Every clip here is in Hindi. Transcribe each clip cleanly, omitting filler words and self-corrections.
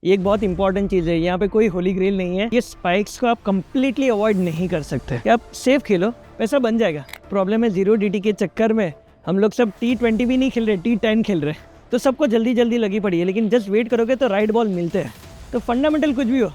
ये एक बहुत इंपॉर्टेंट चीज़ है। यहाँ पे कोई होली ग्रेल नहीं है। ये स्पाइक्स को आप कंप्लीटली अवॉइड नहीं कर सकते। आप सेफ खेलो, पैसा बन जाएगा। प्रॉब्लम है जीरो DT के चक्कर में हम लोग सब T20 भी नहीं खेल रहे, T10 खेल रहे, तो सबको जल्दी जल्दी लगी पड़ी है। लेकिन जस्ट वेट करोगे तो राइट बॉल मिलते हैं। तो फंडामेंटल कुछ भी हो,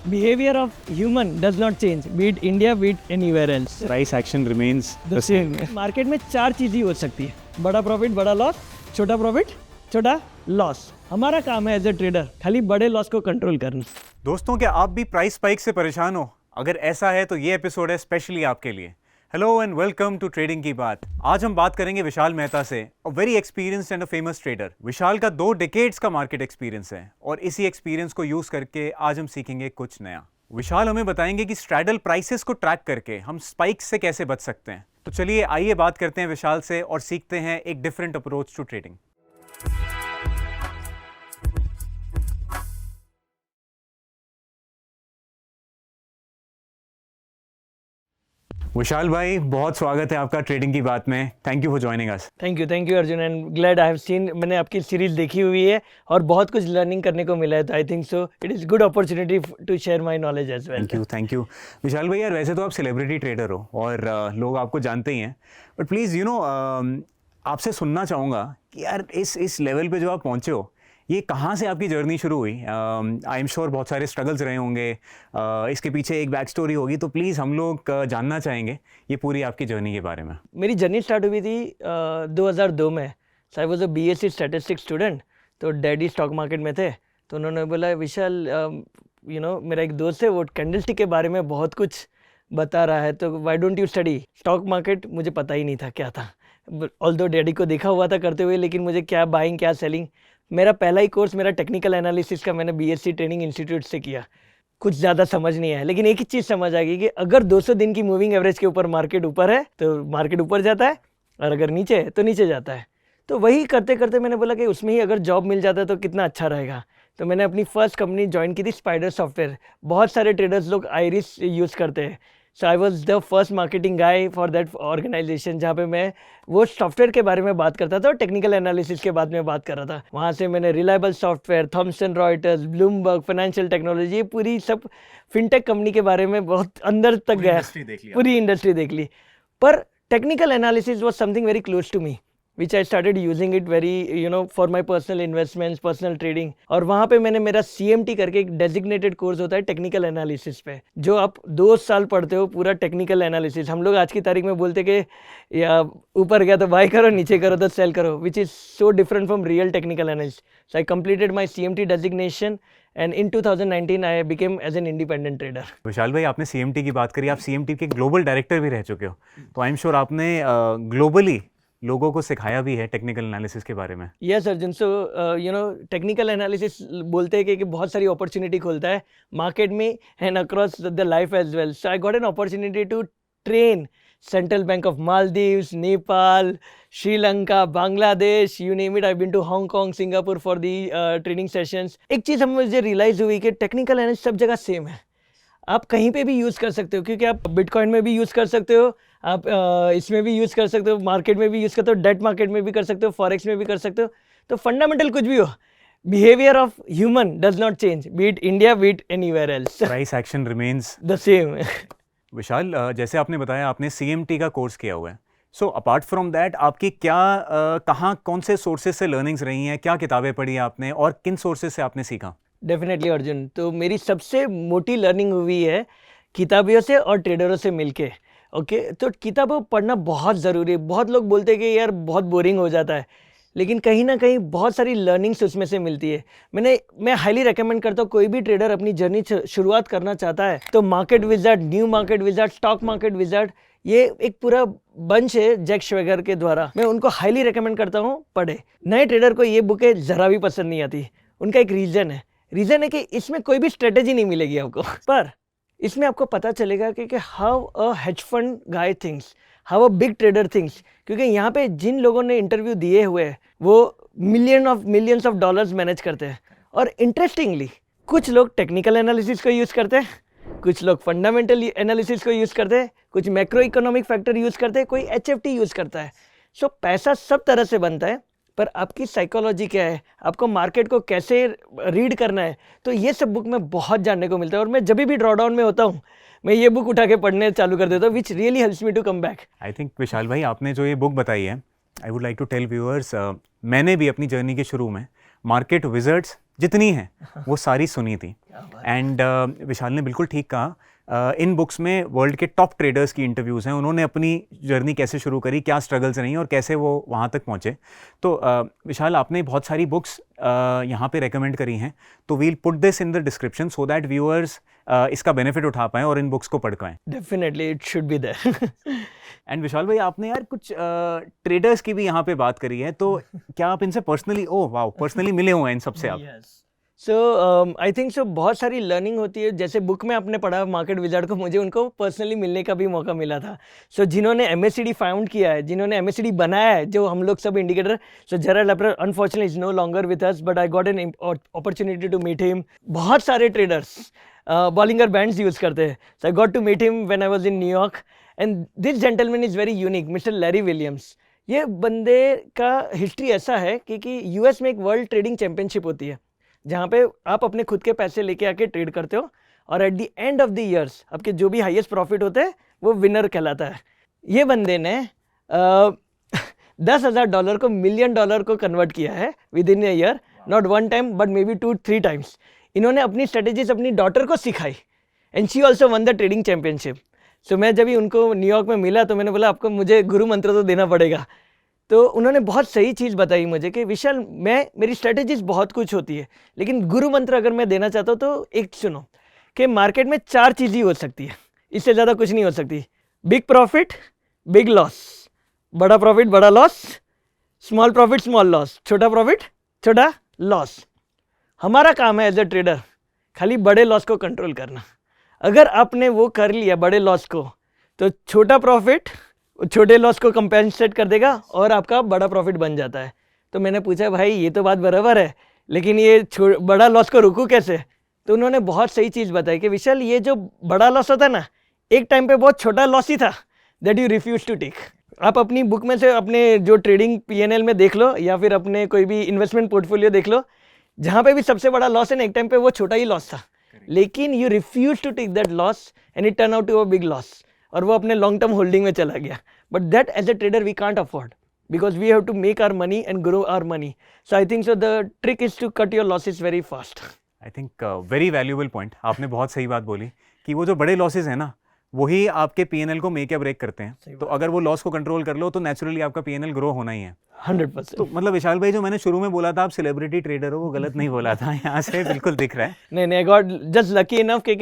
behaviour of human does not change, be it India be it anywhere else. Price action remains the same. Market में 4 चीज़ ही हो सकती है, बड़ा प्रॉफिट बड़ा लॉस, छोटा प्रॉफिट छोटा लॉस। हमारा काम है एज ए ट्रेडर खाली बड़े लॉस को कंट्रोल करना। दोस्तों, क्या आप भी प्राइस स्पाइक से परेशान हो? अगर ऐसा है तो ये एपिसोड है स्पेशली आपके लिए। Hello and welcome to trading की बात। आज हम बात करेंगे विशाल मेहता से, a very experienced and a famous trader. Vishal का 2 डेकेड्स का मार्केट एक्सपीरियंस है और इसी एक्सपीरियंस को यूज करके आज हम सीखेंगे कुछ नया। विशाल हमें बताएंगे कि स्ट्रैडल प्राइसेस को ट्रैक करके हम स्पाइक्स से कैसे बच सकते हैं। तो चलिए आइए बात करते हैं विशाल से और सीखते हैं एक डिफरेंट अप्रोच टू ट्रेडिंग। विशाल भाई, बहुत स्वागत है आपका ट्रेडिंग की बात में। Thank you for joining us. Thank you Arjun and glad I have seen. मैंने आपकी सीरीज देखी हुई है और बहुत कुछ लर्निंग करने को मिला है। तो I think so it is good opportunity to share my knowledge as well. Thank you Vishal भाई। यार वैसे तो आप सेलिब्रिटी ट्रेडर हो और लोग आपको जानते ही हैं, बट प्लीज़ आपसे सुनना चाहूँगा कि यार इस लेवल पे जो आप पहुँचे हो, ये कहाँ से आपकी जर्नी शुरू हुई? आई एम श्योर बहुत सारे स्ट्रगल्स रहे होंगे, इसके पीछे एक बैक स्टोरी होगी, तो प्लीज़ हम लोग जानना चाहेंगे ये पूरी आपकी जर्नी के बारे में। मेरी जर्नी स्टार्ट हुई थी 2002 में। So I was a BSc statistics student. तो डैडी स्टॉक मार्केट में थे, तो उन्होंने बोला विशाल मेरा एक दोस्त है, वो कैंडलस्टिक के बारे में बहुत कुछ बता रहा है, तो why don't you study stock market. मुझे पता ही नहीं था क्या था, ऑल्दो डैडी को देखा हुआ था करते हुए, लेकिन मुझे क्या बाइंग क्या सेलिंग। मेरा पहला ही कोर्स मेरा टेक्निकल एनालिसिस का मैंने BSc ट्रेनिंग इंस्टीट्यूट से किया। कुछ ज़्यादा समझ नहीं आया, लेकिन एक ही चीज़ समझ आ गई कि अगर 200 दिन की मूविंग एवरेज के ऊपर मार्केट ऊपर है तो मार्केट ऊपर जाता है, और अगर नीचे है तो नीचे जाता है। तो वही करते करते मैंने बोला कि उसमें ही अगर जॉब मिल जाता तो कितना अच्छा रहेगा। तो मैंने अपनी फर्स्ट कंपनी ज्वाइन की थी, स्पाइडर सॉफ्टवेयर। बहुत सारे ट्रेडर्स लोग आइरिस यूज़ करते हैं। So I was the first marketing guy for that organisation, जहाँ पे मैं वो सॉफ्टवेयर के बारे में बात करता था और टेक्निकल एनालिसिस के बाद में बात कर रहा था। वहाँ से मैंने reliable software, Thomson Reuters, Bloomberg, financial technology, ये पूरी सब फिनटेक कंपनी के बारे में बहुत अंदर तक गया, पूरी इंडस्ट्री देख ली। पर technical analysis was something very close to me, which I started using it very for my personal investments, personal trading। और वहाँ पे मैंने मेरा CMT करके एक डेजिग्नेटेड कोर्स होता है टेक्निकल एनालिसिस पे, जो आप 2 साल पढ़ते हो पूरा टेक्निकल एनालिसिस। हम लोग आज की तारीख में बोलते कि या ऊपर गया तो बाय करो, नीचे करो तो सेल करो, which is so different from real technical analysis. So I completed my CMT designation and in 2019 I became as an independent trader. Vishal भाई, आपने CMT की बात करी, आप CMT के ग्लोबल डायरेक्टर भी रह चुके हो, तो आई एम श्योर आपने ग्लोबली लोगों को सिखाया भी है टेक्निकल एनालिसिस के बारे में। Yes Arjun. So technical analysis बोलते हैं कि बहुत सारी अपॉर्चुनिटी खोलता है मार्केट में and across the life as well. So I got an opportunity to train central bank of Maldives, Nepal, Sri Lanka, Bangladesh, you name it. I been to Hong Kong, Singapore for the training sessions. एक चीज़ मुझे रियलाइज़ हुई कि टेक्निकल एनालिसिस सब जगह सेम है। आप कहीं पे भी यूज़ कर सकते हो, क्योंकि आप बिटकॉइन में भी यूज़ कर सकते हो, आप इसमें भी यूज़ कर सकते हो, मार्केट में भी यूज़ करते हो, डेट मार्केट में भी कर सकते हो, फॉरेक्स में भी कर सकते हो। तो फंडामेंटल कुछ भी हो, behaviour of human does not change, be it India be it anywhere else. Price action remains the same. Vishal, जैसे आपने बताया आपने CMT का कोर्स किया हुआ है, सो अपार्ट फ्रॉम दैट आपकी क्या कहाँ कौन से सोर्सेज से लर्निंग्स रही हैं, क्या किताबें पढ़ी आपने और किन सोर्सेज से आपने सीखा? डेफिनेटली अर्जुन। तो मेरी सबसे मोटी लर्निंग हुई है किताबियों से और ट्रेडरों से मिलके। ओके, तो किताबों पढ़ना बहुत ज़रूरी है। बहुत लोग बोलते हैं कि यार बहुत बोरिंग हो जाता है, लेकिन कहीं ना कहीं बहुत सारी लर्निंग्स उसमें से मिलती है। मैं हाईली रेकमेंड करता हूँ, कोई भी ट्रेडर अपनी जर्नी शुरुआत करना चाहता है तो market wizard, new market wizard, stock market wizard, ये एक पूरा बंच है जैक श्वेगर के द्वारा। मैं उनको हाईली रेकमेंड करता हूँ, पढ़े। नए ट्रेडर को ये बुकें ज़रा भी पसंद नहीं आती। उनका एक रीज़न है कि इसमें कोई भी स्ट्रेटेजी नहीं मिलेगी आपको, पर इसमें आपको पता चलेगा कि how a hedge fund guy things, how a big trader things. क्योंकि यहाँ पे जिन लोगों ने इंटरव्यू दिए हुए हैं वो मिलियंस ऑफ डॉलर्स मैनेज करते हैं। और इंटरेस्टिंगली कुछ लोग टेक्निकल एनालिसिस को यूज़ करते हैं, कुछ लोग फंडामेंटल एनालिसिस को यूज़ करते हैं, कुछ मैक्रो इकोनॉमिक फैक्टर यूज़ करते हैं, कोई HFT यूज़ करता है। सो पैसा सब तरह से बनता है, पर आपकी साइकोलॉजी क्या है, आपको मार्केट को कैसे रीड करना है, तो ये सब बुक में बहुत जानने को मिलता है। और मैं जब भी ड्रॉ डाउन में होता हूँ मैं ये बुक उठा के पढ़ने चालू कर देता हूँ, which really helps me to come back. I think Vishal भाई आपने जो ये बुक बताई है, I would like to tell viewers, मैंने भी अपनी जर्नी के शुरू में मार्केट विजर्ड्स जितनी हैं वो सारी सुनी थी। एंड विशाल ने बिल्कुल ठीक कहा, इन बुक्स में वर्ल्ड के टॉप ट्रेडर्स की इंटरव्यूज़ हैं, उन्होंने अपनी जर्नी कैसे शुरू करी, क्या स्ट्रगल्स रही और कैसे वो वहाँ तक पहुँचे। तो विशाल आपने बहुत सारी बुक्स यहाँ पे रेकमेंड करी हैं, तो we'll put this in the description so that viewers इसका बेनिफिट उठा पाएँ और इन बुक्स को पढ़ पाएँ। Definitely it should be there. And Vishal भाई आपने यार कुछ ट्रेडर्स की भी यहाँ पे बात करी है, तो क्या आप इनसे पर्सनली पर्सनली मिले हुए हैं इन सबसे आप? सो आई थिंक सो बहुत सारी लर्निंग होती है। जैसे बुक में आपने पढ़ा मार्केट विजार्ड को, मुझे उनको पर्सनली मिलने का भी मौका मिला था। सो जिन्होंने MACD फाउंड किया है, जिन्होंने MACD बनाया है, जो हम लोग सब indicator, so Gerald Lepperer unfortunately is no longer with us, but I got an opportunity to meet him. बहुत सारे ट्रेडर्स बॉलिंगर बैंड्स यूज़ करते हैं, so I got to meet him when I was in New York. And this gentleman is very unique, mister Larry Williams. ये बंदे का हिस्ट्री ऐसा है कि US में एक वर्ल्ड ट्रेडिंग चैम्पियनशिप होती है, जहाँ पे आप अपने खुद के पैसे लेके आके ट्रेड करते हो, और at the end of the years आपके जो भी हाईएस्ट प्रॉफिट होते हैं वो विनर कहलाता है। ये बंदे ने $10,000 को $1 मिलियन को कन्वर्ट किया है within a year, not one time but maybe 2-3 times. इन्होंने अपनी स्ट्रेटेजीज अपनी डॉटर को सिखाई, and she also won the trading championship. सो मैं जब भी उनको न्यूयॉर्क में मिला तो मैंने बोला आपको मुझे गुरु मंत्र तो देना पड़ेगा। तो उन्होंने बहुत सही चीज़ बताई मुझे कि विशाल, मेरी स्ट्रेटेजीज बहुत कुछ होती है, लेकिन गुरु मंत्र अगर मैं देना चाहता हूँ तो एक सुनो कि मार्केट में 4 चीज़ ही हो सकती है, इससे ज़्यादा कुछ नहीं हो सकती। बिग प्रॉफिट, बिग लॉस, बड़ा प्रॉफिट, बड़ा loss, small profit, small loss, छोटा प्रॉफिट, छोटा लॉस। हमारा काम है एज ए ट्रेडर खाली बड़े लॉस को कंट्रोल करना। अगर आपने वो कर लिया बड़े लॉस को, तो छोटा प्रॉफिट छोटे लॉस को कंपेंसेट कर देगा और आपका बड़ा प्रॉफिट बन जाता है। तो मैंने पूछा भाई ये तो बात बराबर है, लेकिन ये बड़ा लॉस को रोकूं कैसे? तो उन्होंने बहुत सही चीज़ बताई कि विशाल, ये जो बड़ा लॉस होता है ना, एक टाइम पे बहुत छोटा लॉस ही था, that you refuse to take. आप अपनी बुक में से अपने जो ट्रेडिंग PNL में देख लो, या फिर अपने कोई भी इन्वेस्टमेंट पोर्टफोलियो देख लो, जहाँ पे भी सबसे बड़ा लॉस है ना, एक टाइम पे वो छोटा ही लॉस था, लेकिन you refuse to take that loss and it turn out to a big loss, और वो अपने लॉन्ग टर्म होल्डिंग में चला गया। But that as a trader we can't afford, because we have to make our money and grow our money. So I think so the trick is to cut your losses very fast. I think very valuable point, आपने बहुत सही बात बोली कि वो जो बड़े लॉसेज हैं ना, वही आपके PNL को मेक या ब्रेक करते हैं। तो अगर वो लॉस को कंट्रोल कर लो तो नेचुरली आपका PNL ग्रो होना ही है। 100%। तो मतलब विशाल भाई, जो मैंने शुरू में बोला था आप सेलिब्रिटी ट्रेडर हो, वो गलत नहीं बोला था, यहाँ से बिल्कुल दिख रहा है। नहीं, I got just lucky enough कि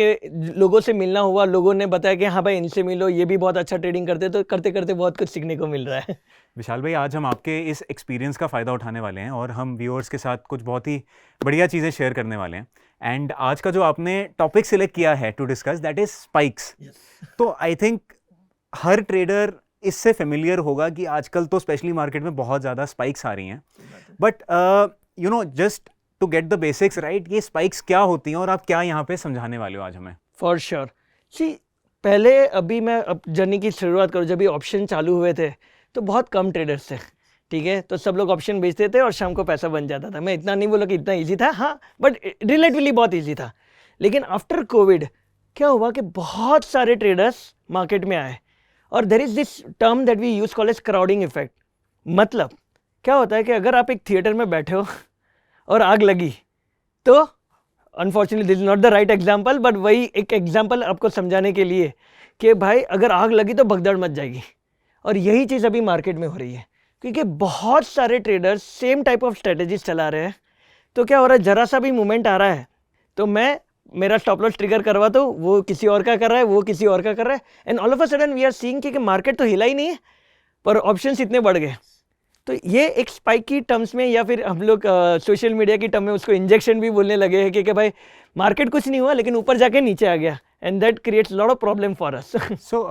लोगों से मिलना हुआ, लोगों ने बताया कि हाँ भाई इनसे मिलो, ये भी बहुत अच्छा ट्रेडिंग करते, तो करते करते बहुत कुछ सीखने को मिल रहा है। विशाल भाई, आज हम आपके इस एक्सपीरियंस का फ़ायदा उठाने वाले हैं और हम व्यूअर्स के साथ कुछ बहुत ही बढ़िया चीज़ें शेयर करने वाले हैं। एंड आज का जो आपने टॉपिक सिलेक्ट किया है to discuss, that is spikes. तो आई थिंक हर ट्रेडर इससे फेमिलियर होगा कि आजकल तो स्पेशली मार्केट में बहुत ज़्यादा स्पाइक्स आ रही हैं, but you know, just to get the basics right, ये स्पाइक्स क्या होती हैं और आप क्या यहाँ पे समझाने वाले हो आज हमें? For sure. सी, पहले अभी मैं जर्नी की शुरुआत करूँ, जब भी ऑप्शन चालू हुए थे तो बहुत कम ट्रेडर्स थे, ठीक है, तो सब लोग ऑप्शन बेचते थे और शाम को पैसा बन जाता था। मैं इतना नहीं बोला कि इतना ईजी था, हाँ, बट रिलेटिवली बहुत ईजी था। लेकिन आफ्टर कोविड क्या हुआ कि बहुत सारे ट्रेडर्स मार्केट में आए, और there is this term that we use call as crowding effect. मतलब क्या होता है कि अगर आप एक थिएटर में बैठे हो और आग लगी, तो unfortunately this is not the right example, but वही एक एग्जाम्पल आपको समझाने के लिए कि भाई अगर आग लगी तो भगदड़ मच जाएगी। और यही चीज़ अभी मार्केट में हो रही है, क्योंकि बहुत सारे traders same type of strategies चला रहे हैं। तो क्या हो रहा है, जरा सा भी मूवमेंट आ रहा है तो मेरा स्टॉप लॉस ट्रिगर करवाता हूँ, वो किसी और का कर रहा है, वो किसी और का कर रहा है, and all of a sudden we are seeing कि मार्केट तो हिला ही नहीं है पर ऑप्शंस इतने बढ़ गए। तो ये एक स्पाइक की टर्म्स में, या फिर हम लोग सोशल मीडिया की टर्म में उसको इंजेक्शन भी बोलने लगे हैं कि भाई मार्केट कुछ नहीं हुआ लेकिन ऊपर जाके नीचे आ गया, and that creates lot of problem for us. So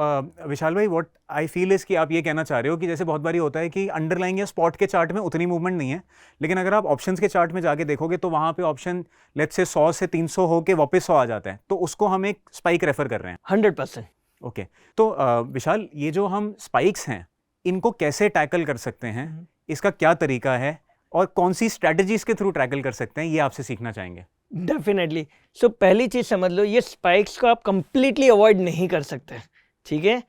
Vishal भाई, व्हाट आई फील इज कि आप ये कहना चाह रहे हो कि जैसे बहुत बारी होता है कि अंडरलाइन या स्पॉट के चार्ट में उतनी मूवमेंट नहीं है, लेकिन अगर आप ऑप्शंस के चार्ट में जाके देखोगे तो वहाँ पे ऑप्शन लेट्स से 100 से 300 होके वापस 100 आ जाता है, तो उसको हम एक स्पाइक रेफर कर रहे हैं। 100%। ओके, तो विशाल, ये जो हम स्पाइक्स हैं इनको कैसे टैकल कर सकते हैं, इसका क्या तरीका है और कौन सी स्ट्रैटेजीज के थ्रू टैकल कर सकते हैं, ये आपसे सीखना चाहेंगे। डेफिनेटली। सो पहली चीज़ समझ लो, ये स्पाइक्स को आप कंप्लीटली अवॉइड नहीं कर सकते, ठीक है।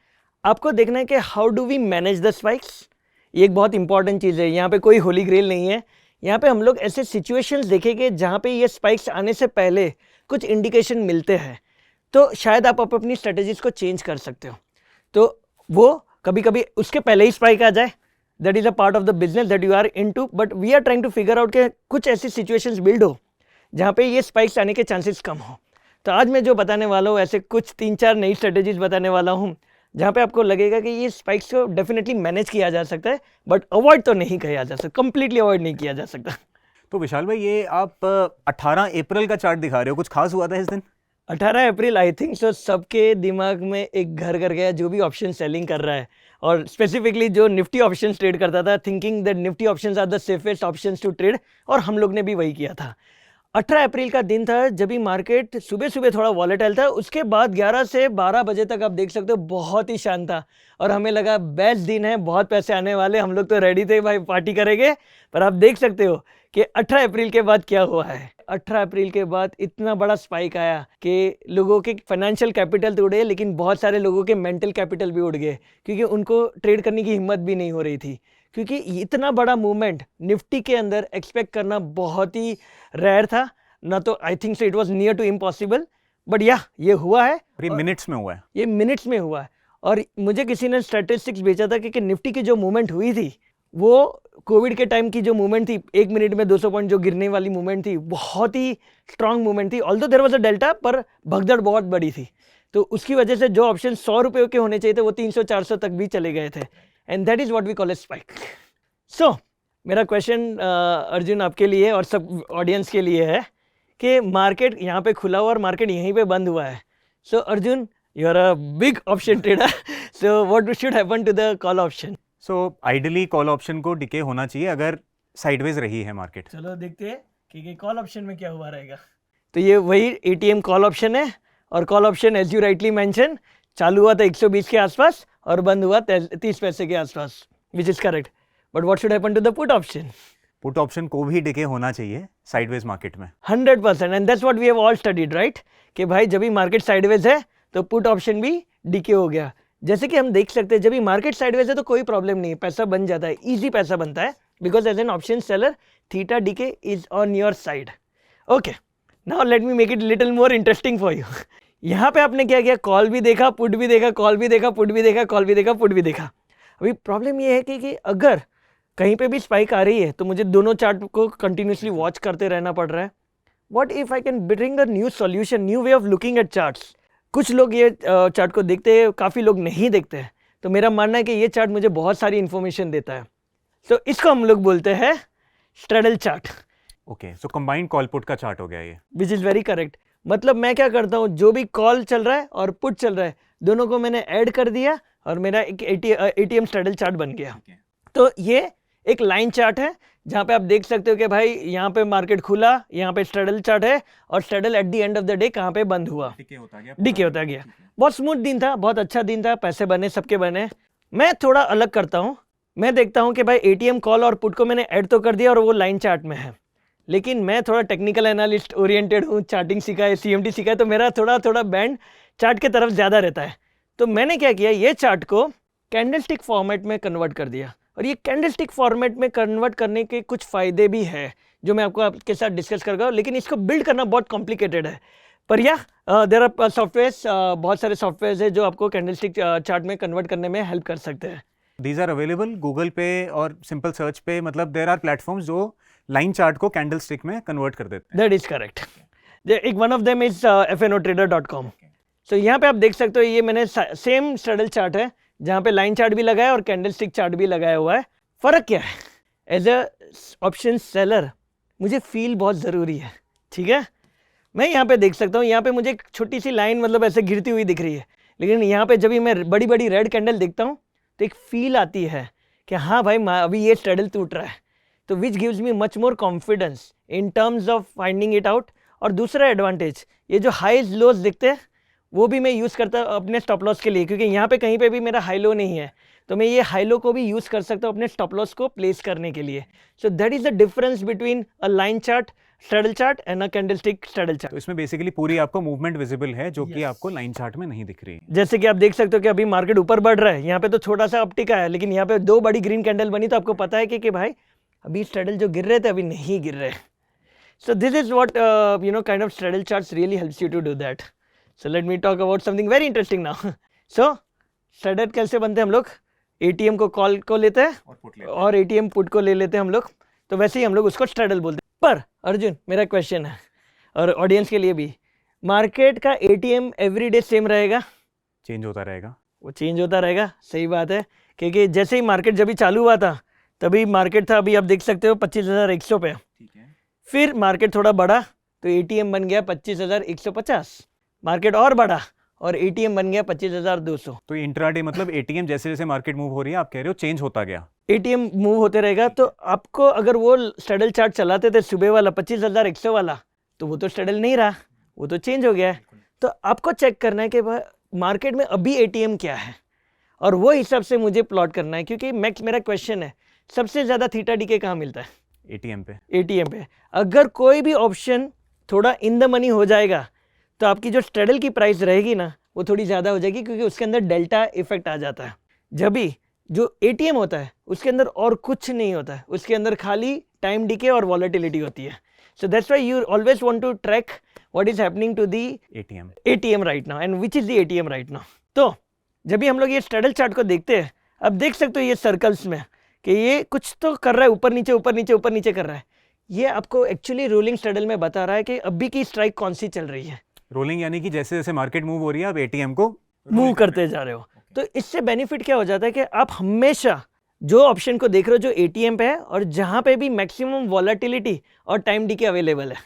आपको देखना है कि how do we manage the spikes. ये एक बहुत इंपॉर्टेंट चीज़ है। यहाँ पे कोई होली ग्रेल नहीं है। यहाँ पे हम लोग ऐसे सिचुएशंस देखेंगे जहाँ पे ये स्पाइक्स आने से पहले कुछ इंडिकेशन मिलते हैं, तो शायद आप अपनी स्ट्रेटजीज को चेंज कर सकते हो। तो वो कभी कभी उसके पहले ही स्पाइक आ जाए, that is a part of the business that you are into, but we are trying to figure out के कुछ ऐसी सिचुएशंस बिल्ड हो जहाँ पे ये स्पाइक्स आने के चांसेस कम हो। तो आज मैं जो बताने वाला हूँ, ऐसे कुछ 3-4 नई स्ट्रेटजीज बताने वाला हूँ जहाँ पे आपको लगेगा कि ये स्पाइक्स को डेफिनेटली मैनेज किया जा सकता है, बट अवॉइड तो नहीं किया जा सकता, कंप्लीटली अवॉइड नहीं किया जा सकता। तो विशाल भाई, ये आप 18 अप्रैल का चार्ट दिखा रहे हो, कुछ खास हुआ था इस दिन? 18 अप्रैल आई थिंक सो सबके दिमाग में एक घर कर गया जो भी ऑप्शन सेलिंग कर रहा है, और स्पेसिफिकली जो निफ्टी ऑप्शन ट्रेड करता था, thinking that Nifty options are the safest options to trade, और हम लोग ने भी वही किया था। 18 अप्रैल का दिन था जब भी मार्केट सुबह सुबह थोड़ा वॉलेटाइल था, उसके बाद 11 से 12 बजे तक आप देख सकते हो बहुत ही शांत था, और हमें लगा बेस्ट दिन है, बहुत पैसे आने वाले, हम लोग तो रेडी थे भाई, पार्टी करेंगे। पर आप देख सकते हो कि 18 अप्रैल के बाद क्या हुआ है। 18 अप्रैल के बाद इतना बड़ा स्पाइक आया कि लोगों के फाइनेंशियल कैपिटल तो उड़े, लेकिन बहुत सारे लोगों के मेंटल कैपिटल भी उड़ गए, क्योंकि उनको ट्रेड करने की हिम्मत भी नहीं हो रही थी, क्योंकि इतना बड़ा मूवमेंट निफ्टी के अंदर एक्सपेक्ट करना बहुत ही रेयर था ना। तो I think so it was near to impossible, but या ये हुआ है। ये मिनट्स में हुआ है, ये मिनट्स में हुआ है। और मुझे किसी ने स्टैटिस्टिक्स भेजा था कि निफ्टी की जो मूवमेंट हुई थी वो कोविड के टाइम की जो मूवमेंट थी, 1 मिनट में 200 पॉइंट जो गिरने वाली मूवमेंट थी, बहुत ही स्ट्रांग मूवमेंट थी। Although there was a delta, पर भगदड़ बहुत बड़ी थी, तो उसकी वजह से जो ऑप्शन 100 रुपये के होने चाहिए थे वो 300-400 तक भी चले गए थे, and that is what we call a spike. So मेरा क्वेश्चन अर्जुन आपके लिए और सब ऑडियंस के लिए है कि मार्केट यहाँ पे खुला हुआ और मार्केट यहीं पे बंद हुआ है। So Arjun, you are a big option trader, so what should happen to the call option? So ideally call option को डिके होना चाहिए अगर साइडवेज रही है मार्केट। चलो देखते हैं कि कॉल ऑप्शन में क्या हुआ रहेगा। तो ये वही एटीएम कॉल ऑप्शन है, और call option as you rightly mention चालू हुआ था 120 के आसपास और बंद हुआ 30 पैसे के आसपास, which is correct. But what should happen to the put option? Put option को भी डिके होना चाहिए साइडवेज मार्केट में 100%, and that's what we have all studied, right? कि भाई जब भी मार्केट साइडवेज है तो पुट ऑप्शन भी डिके हो गया। जैसे कि हम देख सकते हैं जब भी मार्केट साइडवेज है तो कोई प्रॉब्लम नहीं है, पैसा बन जाता है, इजी पैसा बनता है, because as an option seller theta decay is on your side. Okay, now let me make it little more interesting for you. यहाँ पे आपने क्या किया, कॉल भी देखा, पुट भी देखा, कॉल भी देखा, पुट भी देखा, कॉल भी देखा, पुट भी देखा। अभी प्रॉब्लम ये है कि अगर कहीं पे भी स्पाइक आ रही है तो मुझे दोनों चार्ट को कंटिन्यूसली वॉच करते रहना पड़ रहा है। What if I can bring a new solution, new way of looking at charts? कुछ लोग ये चार्ट को देखते हैं, काफ़ी लोग नहीं देखते हैं, तो मेरा मानना है कि ये चार्ट मुझे बहुत सारी इन्फॉर्मेशन देता है। तो इसको हम लोग बोलते हैं स्ट्रैडल चार्ट। ओके, सो कंबाइंड कॉल पुट का चार्ट हो गया ये, विच इज़ वेरी करेक्ट। मतलब मैं क्या करता हूँ, जो भी कॉल चल रहा है और पुट चल रहा है दोनों को मैंने ऐड कर दिया और मेरा एक एटीएम स्ट्रैडल चार्ट बन गया। तो ये एक लाइन चार्ट है जहाँ पे आप देख सकते हो कि भाई यहाँ पे मार्केट खुला, यहाँ पे स्ट्रैडल चार्ट है, और straddle at the end of the day कहाँ पे बंद हुआ, डिके होता गया। बहुत स्मूथ दिन था, बहुत अच्छा दिन था, पैसे बने, सबके बने। मैं थोड़ा अलग करता हूँ, मैं देखता हूँ कि भाई एटीएम कॉल और पुट को मैंने ऐड तो कर दिया और वो लाइन चार्ट में है, लेकिन मैं थोड़ा टेक्निकल एनालिस्ट ओरिएंटेड हूँ, चार्टिंग सीखा है, CMT सीखा है, तो मेरा थोड़ा बैंड चार्ट के तरफ ज़्यादा रहता है। तो मैंने क्या किया, ये चार्ट को कैंडलस्टिक फॉर्मेट में कन्वर्ट कर दिया, और ये कैंडलस्टिक फॉर्मेट में कन्वर्ट करने के कुछ फ़ायदे भी है जो मैं आपके साथ डिस्कस करूँगा, लेकिन इसको बिल्ड करना बहुत कॉम्प्लिकेटेड है। पर या देयर आर सॉफ्टवेयर्स, बहुत सारे सॉफ्टवेयर्स है जो आपको कैंडलस्टिक चार्ट में कन्वर्ट करने में हेल्प कर सकते हैं। दीज आर अवेलेबल गूगल पे और सिंपल सर्च पे, मतलब देयर आर प्लेटफॉर्म्स जो लाइन चार्ट को कैंडलस्टिक में कन्वर्ट कर देते हैं। That is correct. एक one of them is fnotrader.com। सो यहाँ पे आप देख सकते हो ये मैंने सेम स्ट्रैडल चार्ट है जहाँ पे लाइन चार्ट भी लगाया है और कैंडलस्टिक चार्ट भी लगाया हुआ है। फ़र्क क्या है, एज अ ऑप्शन सेलर मुझे फील बहुत ज़रूरी है, ठीक है। मैं यहाँ पे देख सकता हूँ, यहाँ पे मुझे एक छोटी सी लाइन मतलब ऐसे गिरती हुई दिख रही है, लेकिन यहाँ पे जब भी मैं बड़ी बड़ी रेड कैंडल देखता हूँ तो एक फील आती है कि हाँ भाई अभी ये स्ट्रैडल टूट रहा है, तो which gives me much more confidence in terms of finding it out. और दूसरा एडवांटेज, ये जो हाईज लोज दिखते हैं वो भी मैं यूज़ करता हूँ अपने स्टॉप लॉस के लिए, क्योंकि यहाँ पे कहीं पे भी मेरा हाई लो नहीं है, तो मैं ये हाई लो को भी यूज़ कर सकता हूँ अपने स्टॉप लॉस को प्लेस करने के लिए. So that is the difference between a line chart straddle chart and a candlestick straddle chart. तो इसमें बेसिकली पूरी आपको मूवमेंट विजिबल है जो कि आपको लाइन चार्ट में नहीं दिख रही है. जैसे कि आप देख सकते हो कि अभी मार्केट ऊपर बढ़ रहा है, यहाँ पे तो छोटा सा अपटिक आया, लेकिन यहाँ पे 2 बड़ी ग्रीन कैंडल बनी, तो आपको पता है कि भाई अभी स्ट्रैडल जो गिर रहे थे अभी नहीं गिर रहे. So this is what kind of straddle charts really helps you to do that. So let me talk about something very interesting now. So straddle कैसे बनते हैं हम लोग? ATM को कॉल को लेते हैं और ATM पुट को ले लेते हैं हम लोग, तो वैसे ही हम लोग उसको straddle बोलते हैं. पर अर्जुन, मेरा क्वेश्चन है और ऑडियंस के लिए भी, मार्केट का ATM एवरीडे सेम रहेगा? चेंज होता रहेगा. वो चेंज होता रहेगा, सही बात है, क्योंकि जैसे ही मार्केट जब भी चालू हुआ था तभी मार्केट था, अभी आप देख सकते हो 25,100 पे. ठीक है. फिर मार्केट थोड़ा बढ़ा तो ATM बन गया 25,150, मार्केट और बढ़ा और ATM बन गया 25,200. तो इंट्राडे मतलब ATM जैसे जैसे मार्केट मूव हो रही है आप कह रहे हो चेंज होता गया. ATM मूव होते रहेगा, तो आपको अगर वो स्ट्रैडल चार्ट चलाते थे सुबह वाला 25,100 वाला, तो वो तो स्ट्रैडल नहीं रहा, वो तो चेंज हो गया है. तो आपको चेक करना है कि भाई मार्केट में अभी ATM क्या है, और वो हिसाब से मुझे प्लॉट करना है, क्योंकि मेरा क्वेश्चन है सबसे ज़्यादा थीटा डीके कहाँ मिलता है? ATM पे. ATM पे. अगर कोई भी ऑप्शन थोड़ा इन द मनी हो जाएगा तो आपकी जो स्ट्रैडल की प्राइस रहेगी ना वो थोड़ी ज़्यादा हो जाएगी, क्योंकि उसके अंदर डेल्टा इफेक्ट आ जाता है. जब भी जो ATM होता है उसके अंदर और कुछ नहीं होता है, उसके अंदर खाली टाइम डीके और वॉलेटिलिटी होती है. So that's why you always want to track what is happening to the ATM right now and which is the ATM right now. तो जब भी हम लोग ये स्ट्रैडल चार्ट को देखते हैं, अब देख सकते हो ये सर्कल्स में कि ये कुछ तो कर रहा है, ऊपर नीचे ऊपर नीचे ऊपर नीचे कर रहा है. ये आपको एक्चुअली रोलिंग स्ट्रैडल में बता रहा है कि अभी की स्ट्राइक कौन सी चल रही है. रोलिंग यानी कि जैसे जैसे मार्केट मूव हो रही है आप ATM को मूव करते जा रहे हो. तो इससे बेनिफिट क्या हो जाता है कि आप हमेशा जो ऑप्शन को देख रहे हो जो ATM पे है और जहाँ पे भी मैक्सिमम वॉलेटिलिटी और टाइम डीके अवेलेबल है.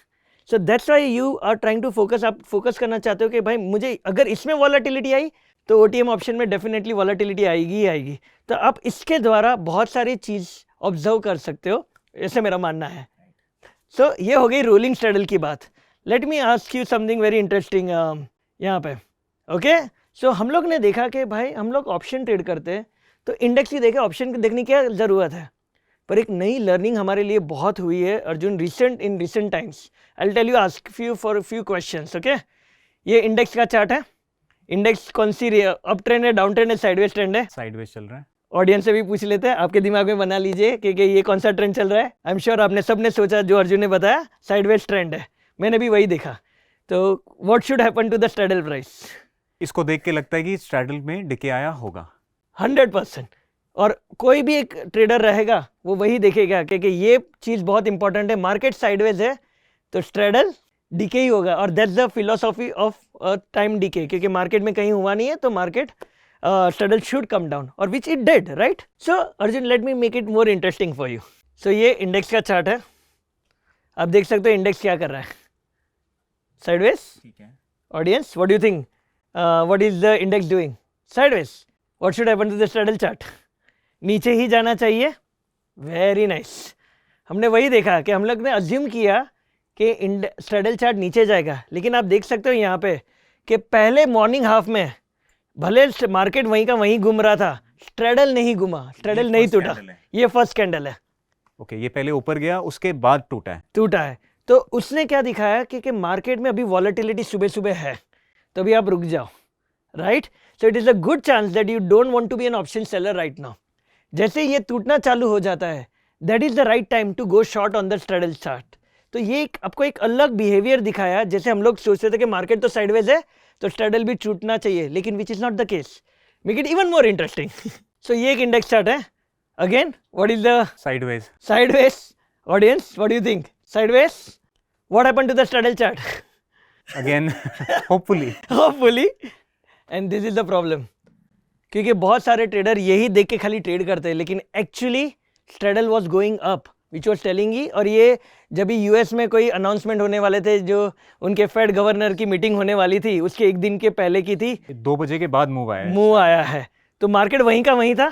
So that's why you are trying to focus. आप फोकस करना चाहते हो कि भाई मुझे अगर इसमें वॉलेटिलिटी आई तो OTM ऑप्शन में डेफिनेटली वॉलेटिलिटी आएगी ही आएगी. तो आप इसके द्वारा बहुत सारी चीज़ ऑब्जर्व कर सकते हो, ऐसे मेरा मानना है. सो ये हो गई रोलिंग स्ट्रैडल की बात. Let me ask you something very interesting यहाँ पे. ओके, सो हम लोग ने देखा कि भाई हम लोग ऑप्शन ट्रेड करते हैं तो इंडेक्स ही देखे, ऑप्शन देखने की क्या ज़रूरत है. पर एक नई लर्निंग हमारे लिए बहुत हुई है Arjun in recent times. I will tell you ask you for few questions. Okay, ये इंडेक्स का चार्ट है. इंडेक्स कौन सी अप ट्रेंड है, डाउन ट्रेंड है, साइडवेज ट्रेंड है? साइडवेज चल रहा है. ऑडियंस से भी पूछ लेते हैं, आपके दिमाग में बना लीजिए कि ये कौन सा ट्रेंड चल रहा है. आई एम श्योर आपने सबने सोचा जो अर्जुन ने बताया साइडवेज ट्रेंड है, मैंने भी वही देखा. तो what should happen to the straddle price? इसको देख के लगता है कि स्ट्रैडल में डिके आया होगा 100%. और कोई भी एक ट्रेडर रहेगा वो वही देखेगा कि ये चीज़ बहुत इंपॉर्टेंट है. मार्केट साइडवेज है तो स्ट्रैडल डीके ही होगा, और that's the philosophy of time decay, क्योंकि मार्केट में कहीं हुआ नहीं है तो market straddle should come down, और which it did right. So Arjun let me make it more interesting for you. So ये इंडेक्स का चार्ट है, आप देख सकते हो इंडेक्स क्या कर रहा है, साइडवेज. ठीक है. Audience what do you think, what is the index doing? Sideways. What should happen to the straddle chart? नीचे ही जाना चाहिए. Very nice. हमने वही देखा कि हम लोग ने अज्यूम किया कि स्ट्रैडल चार्ट नीचे जाएगा, लेकिन आप देख सकते हो यहाँ पे कि पहले मॉर्निंग हाफ में भले मार्केट वहीं का वहीं घूम रहा था, स्ट्रैडल नहीं घूमा, स्ट्रैडल नहीं टूटा. ये फर्स्ट कैंडल है. ओके, ये पहले ऊपर गया उसके बाद टूटा है. तो उसने क्या दिखाया कि मार्केट में अभी वॉलेटिलिटी सुबह सुबह है, तो अभी आप रुक जाओ right. So it is a good chance that you don't want to be an option seller right now. जैसे ये टूटना चालू हो जाता है that is the right time to go short on the straddle chart. तो ये आपको एक अलग बिहेवियर दिखाया. जैसे हम लोग सोचते थे कि मार्केट तो साइडवेज है तो स्ट्रैडल भी टूटना चाहिए, लेकिन which is not the case. Make it even more interesting. So ये एक इंडेक्स चार्ट है. Again what is the sideways. Audience what do you think? Sideways. What happened to the straddle chart? Again hopefully. And this is the problem, क्योंकि बहुत सारे ट्रेडर यही देख के खाली ट्रेड करते हैं, लेकिन actually straddle was going up which was telling ही. और ये जब भी US में कोई अनाउंसमेंट होने वाले थे, जो उनके फेड गवर्नर की मीटिंग होने वाली थी, उसके एक दिन के पहले की थी. 2 बजे के बाद मूव आया है. तो मार्केट वहीं का वहीं था,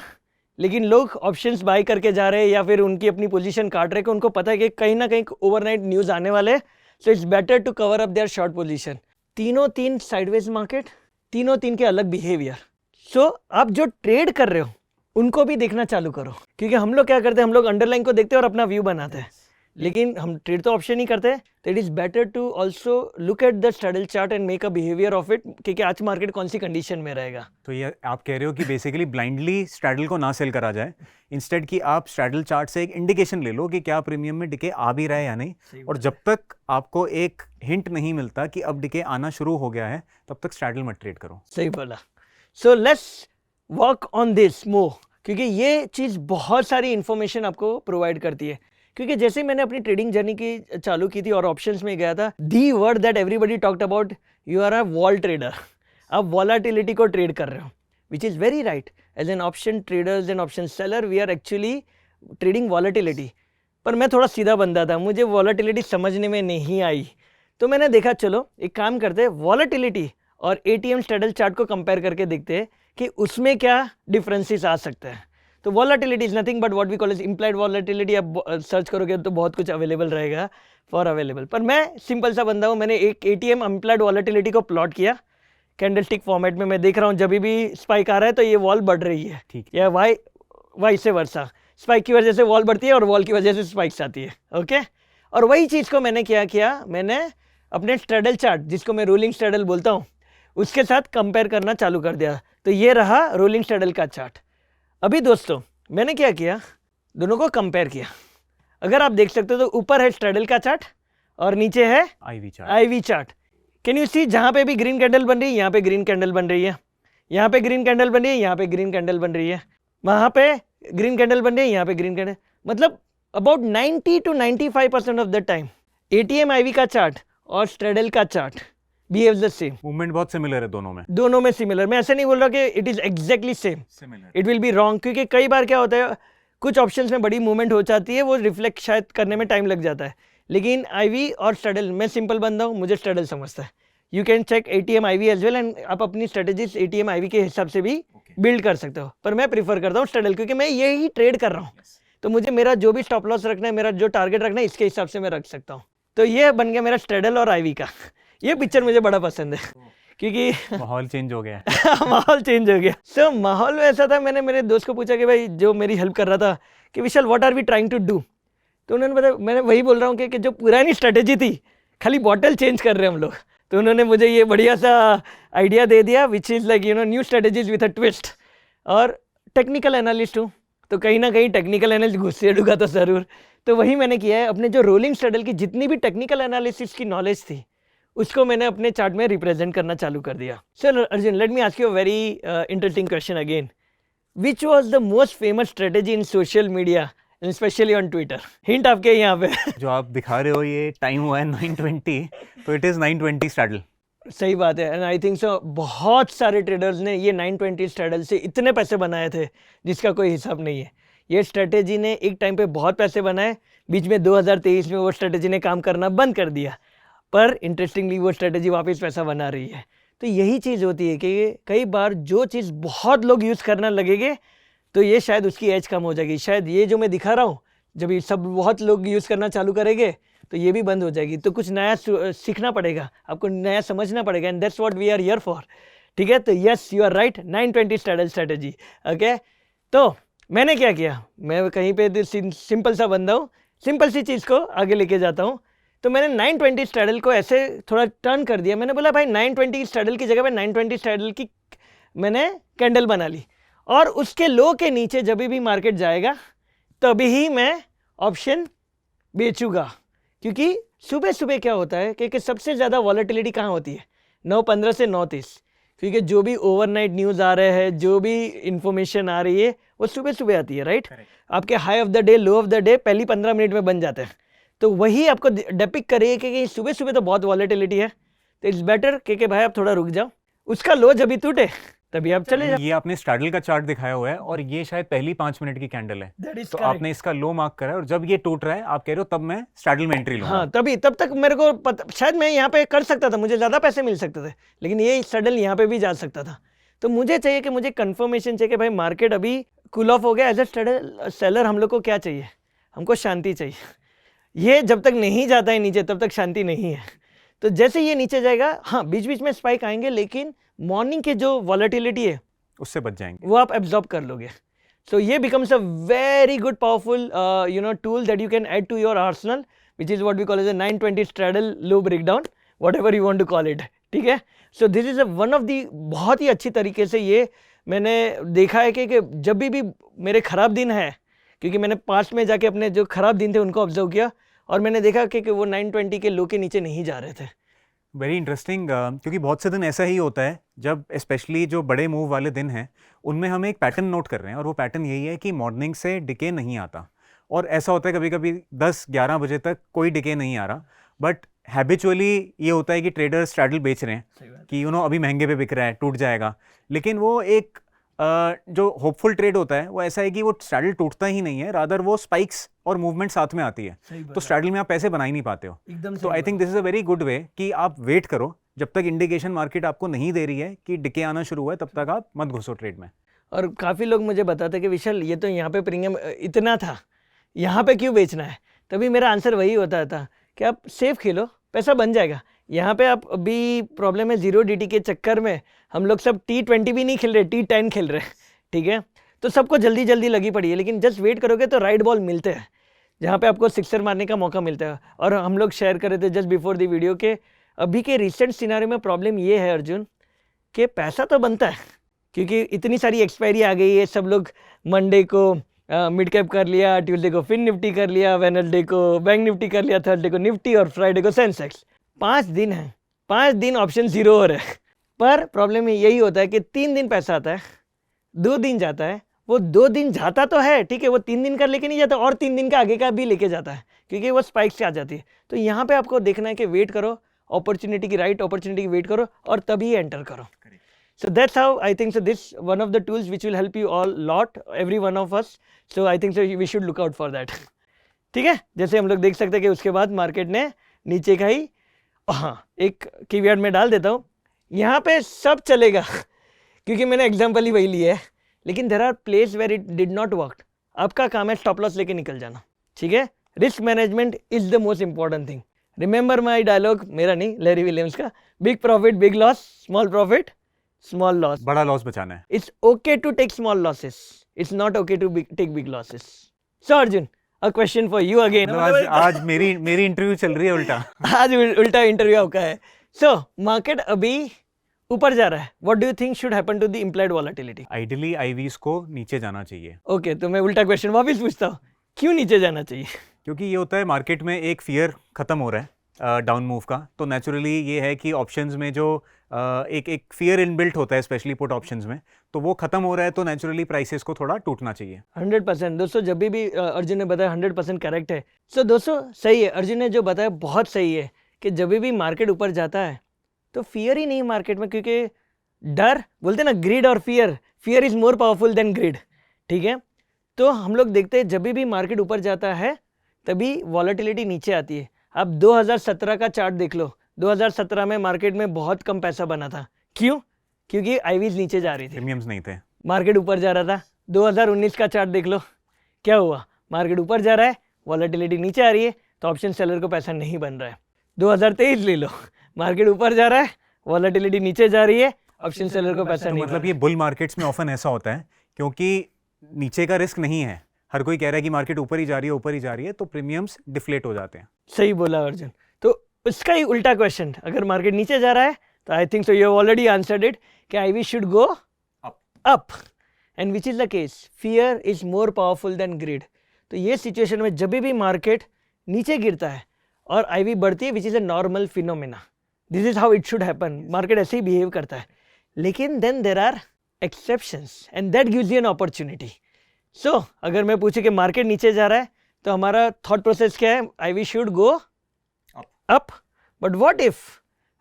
लेकिन लोग ऑप्शंस बाय करके जा रहे हैं या फिर उनकी अपनी पोजीशन काट रहे हैं, उनको पता है कि कहीं ना कहीं ओवरनाइट न्यूज़ आने वाले. So it's better to cover up their short position. तीन साइडवेज मार्केट, तीनों तीन के अलग बिहेवियर। सो आप जो ट्रेड कर रहे हो उनको भी देखना चालू करो, क्योंकि हम लोग क्या करते हैं, हम लोग अंडरलाइन को देखते हैं और अपना व्यू बनाते हैं, लेकिन हम ट्रेड तो ऑप्शन ही करते हैं। तो it is better to also look at the straddle chart and make a behaviour of it, क्योंकि आज मार्केट कौन सी कंडीशन में रहेगा। तो ये आप कह रहे हो कि बेसिकली ब्लाइंडली स्ट्रैडल को ना सेल करा जाए, इंस्टेड कि आप स्ट्रैडल चार्ट से एक इंडिकेशन ले लो कि क्या प्रीमियम में डिके आ भी रहा है या नहीं, और जब तक आपको एक हिंट नहीं मिलता कि अब डिके आना शुरू हो गया है तब तक स्ट्रैडल मत ट्रेड करो। सही बोला। So let's work on this more, क्योंकि ये चीज़ बहुत सारी इन्फॉर्मेशन आपको प्रोवाइड करती है। क्योंकि जैसे ही मैंने अपनी ट्रेडिंग जर्नी की चालू की थी और ऑप्शंस में गया था, the word that everybody talked about, you are a vol trader. आप वॉलाटिलिटी को ट्रेड कर रहे हो, which is very right. As an option traders and option seller we are actually trading volatility. पर मैं थोड़ा सीधा बंदा था, मुझे वॉलाटिलिटी समझने में नहीं आई। तो मैंने देखा चलो एक काम करते हैं, वॉलाटिलिटी और एटीएम स्ट्रैडल चार्ट को कंपेयर करके देखते हैं कि उसमें क्या डिफरेंसेस आ सकते हैं। तो volatility is nothing but what we call is implied volatility. आप सर्च करोगे तो बहुत कुछ अवेलेबल रहेगा फॉर अवेलेबल। पर मैं सिंपल सा बंदा हूँ, मैंने एक एटीएम इम्प्लाइड वॉलाटिलिटी को प्लॉट किया कैंडलस्टिक फॉर्मेट में। मैं देख रहा हूँ जब भी स्पाइक आ रहा है तो ये वॉल बढ़ रही है, ठीक, या वाई से वर्षा, स्पाइक की वजह से वॉल बढ़ती है और वॉल की वजह से स्पाइक्स आती है। ओके, और वही चीज़ को मैंने क्या किया, मैंने अपने स्ट्रैडल चार्ट, जिसको मैं रोलिंग स्ट्रैडल बोलता हूँ, उसके साथ कंपेयर करना चालू कर दिया। तो ये रहा रोलिंग स्ट्रैडल का चार्ट। अभी दोस्तों मैंने क्या किया, दोनों को कंपेयर किया। अगर आप देख सकते हो तो ऊपर है स्ट्रैडल का चार्ट और नीचे है ivy chart. Can you see, जहाँ पे भी ग्रीन कैंडल बन रही है यहाँ पे ग्रीन कैंडल बन रही है, यहाँ पे ग्रीन कैंडल बन रही है, यहाँ पे ग्रीन कैंडल बन रही है, वहाँ पे ग्रीन कैंडल बन रही है, यहाँ पे ग्रीन कैंडल। मतलब about 90 to 95% of the time ATM IV का चार्ट और स्ट्रैडल का chart behaves the same. Movement बहुत सिमिलर है दोनों में सिमिलर। मैं ऐसे नहीं बोल रहा कि it is exactly same, it will be wrong, क्योंकि कई बार क्या होता है कुछ ऑप्शंस में बड़ी मूवमेंट हो जाती है, वो रिफ्लेक्ट शायद करने में टाइम लग जाता है। लेकिन आईवी और स्ट्रैडल, मैं सिंपल बंदा हूँ, मुझे स्ट्रैडल समझता है। You can check ATM IV as well and आप अपनी स्ट्रेटेजीज एटीएम आईवी के हिसाब से भी बिल्ड कर सकते हो। पर मैं प्रीफर करता हूँ स्ट्रैडल, क्योंकि मैं यही ट्रेड कर रहा हूँ। तो मुझे मेरा जो भी स्टॉप लॉस रखना है, मेरा जो टारगेट रखना है, इसके हिसाब से मैं रख सकता हूँ। तो ये बन गया मेरा स्ट्रैडल और आईवी का। ये पिक्चर मुझे बड़ा पसंद है क्योंकि माहौल चेंज हो गया माहौल चेंज हो गया। सो माहौल में ऐसा था, मैंने मेरे दोस्त को पूछा कि भाई जो मेरी हेल्प कर रहा था कि Vishal what are we trying to do, तो उन्होंने बताया, मैंने वही बोल रहा हूँ कि जो पुरानी स्ट्रेटेजी थी खाली बॉटल चेंज कर रहे हैं हम लोग। तो उन्होंने मुझे ये बढ़िया सा आइडिया दे दिया which is like you know new strategies with a twist. और टेक्निकल एनालिस्ट हूँ तो कहीं ना कहीं टेक्निकल एनालिस्ट घुसे डूगा तो ज़रूर। तो वही मैंने किया है, अपने जो रोलिंग स्ट्रैडल की जितनी भी टेक्निकल एनालिसिस की नॉलेज थी उसको मैंने अपने चार्ट में रिप्रेजेंट करना चालू कर दिया। Sir Arjun, let me ask you a very interesting question again. Which was the most famous strategy in social media and specially on Twitter? Hint आपके यहाँ पे जो आप दिखा रहे हो ये टाइम हुआ है 9:20, तो इट इज़ 9:20 स्ट्रैडल। सही बात है, एंड आई थिंक सो बहुत सारे ट्रेडर्स ने ये 9:20 स्ट्रैडल से इतने पैसे बनाए थे जिसका कोई हिसाब नहीं है। ये स्ट्रेटेजी ने एक टाइम पे बहुत पैसे बनाए, बीच में 2023 में वो स्ट्रेटेजी ने काम करना बंद कर दिया, पर इंटरेस्टिंगली वो स्ट्रेटेजी वापस पैसा बना रही है। तो यही चीज़ होती है कि कई बार जो चीज़ बहुत लोग यूज़ करना लगेंगे तो ये शायद उसकी एज कम हो जाएगी। शायद ये जो मैं दिखा रहा हूँ जब ये सब बहुत लोग यूज़ करना चालू करेंगे तो ये भी बंद हो जाएगी। तो कुछ नया सीखना पड़ेगा, आपको नया समझना पड़ेगा, and that's what we are here for. ठीक है, तो yes you are right, 9:20 straddle strategy. Okay, तो मैंने क्या किया, मैं कहीं पे सिंपल सा बंदा हूँ, सिंपल सी चीज़ को आगे लेके जाता हूँ। तो मैंने 9:20 स्ट्रैडल को ऐसे थोड़ा टर्न कर दिया। मैंने बोला भाई 9:20 स्ट्रैडल की जगह पे 9:20 स्ट्रैडल की मैंने कैंडल बना ली, और उसके लो के नीचे जब भी मार्केट जाएगा तभी ही मैं ऑप्शन बेचूंगा। क्योंकि सुबह सुबह क्या होता है कि सबसे ज़्यादा वॉलेटिलिटी कहाँ होती है, 9:15 से 9:30, क्योंकि जो भी ओवरनाइट न्यूज़ आ रहे हैं, जो भी इंफॉर्मेशन आ रही है वो सुबह सुबह आती है, राइट। आपके high of the day, low of the day पहली 15 मिनट में बन जाते हैं। तो वही आपको डेपिक्ट करिए कि सुबह सुबह तो बहुत वॉलेटिलिटी है, तो इट्स बेटर कि भाई आप थोड़ा रुक जाओ, उसका लो जब भी टूटे तभी आप चले जाओ। ये आपने स्ट्रैडल का चार्ट दिखाया हुआ है और ये शायद पहली 5 मिनट की कैंडल है, तो आपने इसका लो मार्क करा है, और जब ये टूट रहा है आप कह रहे हो तब मैं स्ट्रैडल में एंट्री लूंगा। हाँ, तब तक मेरे को शायद मैं यहाँ पे कर सकता था, मुझे ज़्यादा पैसे मिल सकते थे, लेकिन ये स्ट्रैडल यहाँ पे भी जा सकता था। तो मुझे चाहिए कि मुझे कंफर्मेशन चाहिए कि भाई मार्केट अभी कूल ऑफ हो गया। एज ए स्ट्रैडल सेलर हम लोग को क्या चाहिए, हमको शांति चाहिए। ये जब तक नहीं जाता है नीचे तब तक शांति नहीं है। तो जैसे ये नीचे जाएगा, हाँ बीच बीच में स्पाइक आएंगे, लेकिन मॉर्निंग के जो वॉलेटिलिटी है उससे बच जाएंगे। वो आप एब्जॉर्ब कर लोगे। सो ये becomes a very good powerful tool that you can add to your arsenal, which is what we call as a 920 straddle low breakdown, whatever you want to call it, ठीक है। So this is one of the, बहुत ही अच्छी तरीके से ये मैंने देखा है कि जब भी मेरे ख़राब दिन है, क्योंकि मैंने पास्ट में जाके अपने जो ख़राब दिन थे उनको ऑब्जर्व किया और मैंने देखा कि वो 920 के लो के नीचे नहीं जा रहे थे। वेरी इंटरेस्टिंग, क्योंकि बहुत से दिन ऐसा ही होता है जब स्पेशली जो बड़े मूव वाले दिन हैं उनमें हम एक पैटर्न नोट कर रहे हैं, और वो पैटर्न यही है कि मॉर्निंग से डिके नहीं आता, और ऐसा होता है कभी कभी 10-11 बजे तक कोई डिके नहीं आ रहा, बट हैबिचुअली ये होता है कि ट्रेडर स्ट्रैडल बेच रहे हैं कि अभी महंगे पे बिक रहा है, टूट जाएगा। लेकिन वो एक जो होपफुल ट्रेड होता है वो ऐसा है कि वो स्ट्रैडल टूटता ही नहीं है, रादर वो स्पाइक्स और मूवमेंट साथ में आती है, तो स्ट्रैडल में आप पैसे बना ही नहीं पाते हो। तो I think this is a very good way कि आप वेट करो, जब तक इंडिकेशन मार्केट आपको नहीं दे रही है कि डिके आना शुरू हुआ है तब तक आप मत घुसो ट्रेड में। और काफ़ी लोग मुझे बताते कि विशाल ये तो यहाँ पे प्रीमियम इतना था, यहाँ पे क्यों बेचना है? तभी मेरा आंसर वही होता था कि आप सेफ खेलो, पैसा बन जाएगा। यहाँ पे आप अभी प्रॉब्लम है 0DT के चक्कर में हम लोग सब T20 भी नहीं खेल रहे, T10 खेल रहे हैं, ठीक है। तो सबको जल्दी जल्दी लगी पड़ी है, लेकिन जस्ट वेट करोगे तो राइट बॉल मिलते हैं जहाँ पे आपको सिक्सर मारने का मौका मिलता है। और हम लोग शेयर कर रहे थे जस्ट बिफोर द वीडियो के अभी के रिसेंट सिनारियो में प्रॉब्लम ये है अर्जुन कि पैसा तो बनता है, क्योंकि इतनी सारी एक्सपायरी आ गई है। सब लोग मंडे को मिड कैप कर लिया, ट्यूसडे को फिन निफ्टी कर लिया, वेडनेसडे को बैंक निफ्टी कर लिया, थर्सडे को निफ्टी और फ्राइडे को सेंसेक्स। 5 दिन है, 5 दिन ऑप्शन 0 हो रहा है। पर प्रॉब्लम यही होता है कि 3 दिन पैसा आता है, 2 दिन जाता है। वो 2 दिन जाता तो है, ठीक है, वो 3 दिन का लेके नहीं जाता और 3 दिन का आगे का भी लेके जाता है, क्योंकि वो स्पाइक से आ जाती है। तो यहाँ पे आपको देखना है कि वेट करो, अपॉर्चुनिटी की, राइट अपॉर्चुनिटी की वेट करो और तभी एंटर करो। So that's how I think so this one of the tools which will help you all lot, every one of us. So I think so we should look out for that. ठीक है, जैसे हम लोग देख सकते हैं कि उसके बाद मार्केट ने नीचे का ही, हाँ एक कीवर्ड में डाल देता हूँ, यहाँ पे सब चलेगा क्योंकि मैंने एग्जाम्पल ही वही लिया है, लेकिन there are place where it did not work. आपका काम है स्टॉप लॉस लेके निकल जाना, ठीक है। Risk management is the most important thing. Remember my dialogue, मेरा नहीं, लैरी विलियम्स का, big profit big loss, small profit small loss. बड़ा लॉस बचाना है। It's okay to take small losses, it's not okay to take big losses. So Arjun, a question for you again. आज मेरी इंटरव्यू चल रही है उल्टा। आज उल्टा इंटरव्यू आपका है। सो मार्केट अभी ऊपर जा रहा है, what do you think should happen to the implied volatility? Ideally IVs को नीचे जाना चाहिए। ओके, तो मैं उल्टा क्वेश्चन वापस पूछता हूँ, क्यों नीचे जाना चाहिए? क्योंकि ये होता है मार्केट में एक फियर खत्म हो रहा है डाउन मूव का, तो नेचुरली ये है कि ऑप्शंस में जो एक फियर इनबिल्ट होता है स्पेशली पुट ऑप्शंस में, तो वो खत्म हो रहा है, तो नेचुरली प्राइसेस को थोड़ा टूटना चाहिए। 100% दोस्तों, जब भी अर्जुन ने बताया 100% करेक्ट है। सो दोस्तों सही है, अर्जुन ने जो बताया बहुत सही है कि जब भी मार्केट ऊपर जाता है तो फियर ही नहीं मार्केट में, क्योंकि डर बोलते ना, ग्रीड और fear is more powerful than greed, ठीक है। तो हम लोग देखते हैं जब भी मार्केट ऊपर जाता है तभी वॉलेटिलिटी नीचे आती है। आप 2017 का चार्ट देख लो, 2017 में मार्केट में बहुत कम पैसा बना था। क्यों? क्योंकि आईवीज नीचे जा रही थी, प्रीमियम्स नहीं थे, मार्केट ऊपर जा रहा था। 2019 का चार्ट देख लो, क्या हुआ? मार्केट ऊपर जा रहा है, वॉलेटिलिटी नीचे आ रही है, तो ऑप्शन सेलर को पैसा नहीं बन रहा है। 2023 ले लो, मार्केट ऊपर जा रहा है, वॉलेटिलिटी नीचे जा रही है, ऑप्शन सेलर को पैसा नहीं। मतलब ये बुल मार्केट्स में ऑफन ऐसा होता है क्योंकि नीचे का रिस्क नहीं है, हर कोई कह रहा है कि मार्केट ऊपर ही जा रही है, ऊपर ही जा रही है, तो प्रीमियम्स डिफ्लेट हो जाते हैं। सही बोला अर्जुन। तो उसका ही उल्टा क्वेश्चन, अगर मार्केट नीचे जा रहा है तो I think so you have already answered it कि IV should go up, and which is the case, fear is more powerful than greed. तो ये सिचुएशन में जब भी मार्केट नीचे गिरता है और आईवी बढ़ती है, which is a normal phenomena, this is how it should happen, market ऐसे ही बिहेव करता है। लेकिन then there are exceptions and that gives you an opportunity. So अगर मैं पूछूं कि मार्केट नीचे जा रहा है तो हमारा थॉट प्रोसेस क्या है? IV should go up, but what if